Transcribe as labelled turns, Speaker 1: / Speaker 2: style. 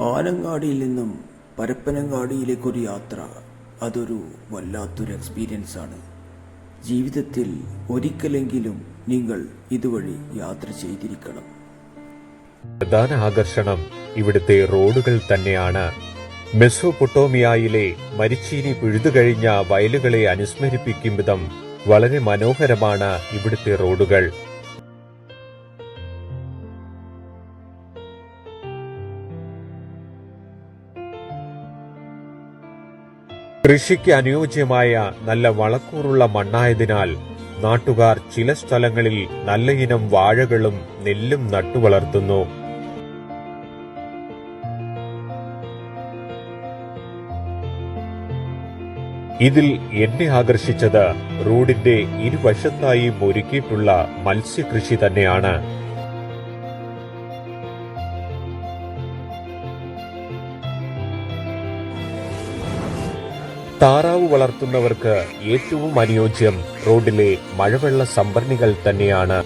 Speaker 1: ആനങ്ങാടിയിൽ നിന്നും പരപ്പനങ്ങാടിയിലേക്കൊരു യാത്ര, അതൊരു വല്ലാത്തൊരു എക്സ്പീരിയൻസ് ആണ്. ജീവിതത്തിൽ ഒരിക്കലെങ്കിലും നിങ്ങൾ ഇതുവഴി യാത്ര ചെയ്തിരിക്കണം.
Speaker 2: പ്രധാന ആകർഷണം ഇവിടുത്തെ റോഡുകൾ തന്നെയാണ്. മെസോപ്പൊട്ടോമിയയിലെ മരിച്ചീനി പിഴുതുകഴിഞ്ഞ വയലുകളെ അനുസ്മരിപ്പിക്കും വിധം വളരെ മനോഹരമാണ് ഇവിടുത്തെ റോഡുകൾ. കൃഷിക്ക് അനുയോജ്യമായ നല്ല വളക്കൂറുള്ള മണ്ണായതിനാൽ നാട്ടുകാർ ചില സ്ഥലങ്ങളിൽ നല്ല ഇനം വാഴകളും നെല്ലും നട്ടുവളർത്തുന്നു. ഇതിൽ എന്നെ ആകർഷിച്ചത് റോഡിന്റെ ഇരുവശത്തായി ഒരുക്കിയിട്ടുള്ള മത്സ്യകൃഷി തന്നെയാണ്. താറാവ് വളർത്തുന്നവർക്ക് ഏറ്റവും അനുയോജ്യം റോഡിലെ മഴവെള്ള സംഭരണികൾ തന്നെയാണ്.